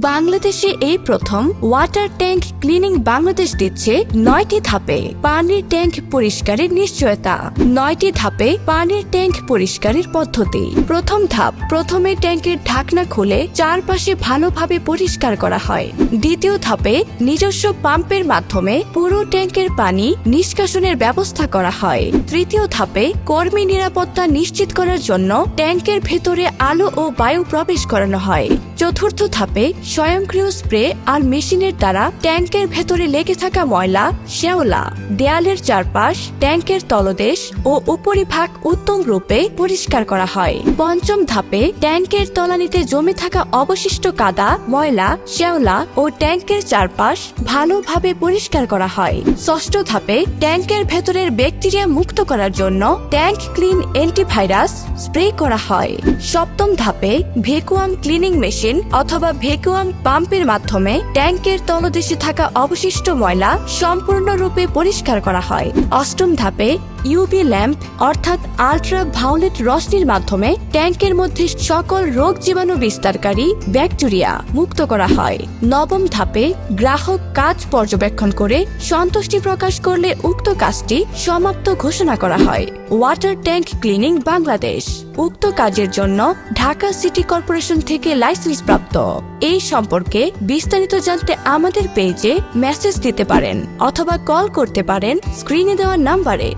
বাংলাদেশে এই প্রথম ওয়াটার ট্যাঙ্ক ক্লিনিং বাংলাদেশ দিচ্ছে 9টি ধাপে পানির ট্যাঙ্ক পরিষ্কারের নিশ্চয়তা। 9টি ধাপে পানির ট্যাঙ্ক পরিষ্কারের পদ্ধতি। প্রথম ধাপ, প্রথমে ট্যাঙ্কের ঢাকনা খুলে চারপাশে ভালোভাবে পরিষ্কার করা হয়। দ্বিতীয় ধাপে নিজস্ব পাম্পের মাধ্যমে পুরো ট্যাঙ্কের পানি নিষ্কাশনের ব্যবস্থা করা হয়। তৃতীয় ধাপে কর্মী নিরাপত্তা নিশ্চিত করার জন্য ট্যাঙ্কের ভেতরে আলো ও বায়ু প্রবেশ করানো হয়। চতুর্থ ধাপে স্বয়ংক্রিয় স্প্রে আর মেশিনের দ্বারা ট্যাঙ্কের ভেতরে লেগে থাকা ময়লা, শ্যাওলা, দেয়ালের চারপাশ, ট্যাঙ্কের তলদেশ ও উপরিভাগ উত্তম রূপে পরিষ্কার করা হয়। পঞ্চম ধাপে ট্যাঙ্কের তলানিতে জমে থাকা অবশিষ্ট কাদা, ময়লা, শ্যাওলা ও ট্যাঙ্কের চারপাশ ভালোভাবে পরিষ্কার করা হয়। ষষ্ঠ ধাপে ট্যাঙ্কের ভেতরের ব্যাকটেরিয়া মুক্ত করার জন্য ট্যাঙ্ক ক্লিন অ্যান্টিভাইরাস স্প্রে করা হয়। সপ্তম ধাপে ভ্যাকুয়াম ক্লিনিং মেশিন অথবা ভ্যাকুয়াম পাম্পের মাধ্যমে ট্যাঙ্কের তলদেশে থাকা অবশিষ্ট ময়লা সম্পূর্ণরূপে পরিষ্কার করা হয়। অষ্টম ধাপে ইউভি ল্যাম্প অর্থাৎ আল্ট্রা ভায়োলেট রশ্মির মাধ্যমে ট্যাঙ্কের মধ্যে সকল রোগ জীবাণু বিস্তারকারী ব্যাকটেরিয়া মুক্ত করা হয়। নবম ধাপে গ্রাহক কাজ পর্যবেক্ষণ করে সন্তুষ্টি প্রকাশ করলে উক্ত কাজটি সমাপ্ত ঘোষণা করা হয়। ওয়াটার ট্যাঙ্ক ক্লিনিং বাংলাদেশ উক্ত কাজের জন্য ঢাকা সিটি কর্পোরেশন থেকে লাইসেন্স প্রাপ্ত। এই সম্পর্কে বিস্তারিত জানতে আমাদের পেজে মেসেজ দিতে পারেন অথবা কল করতে পারেন স্ক্রিনে দেওয়া নাম্বারে।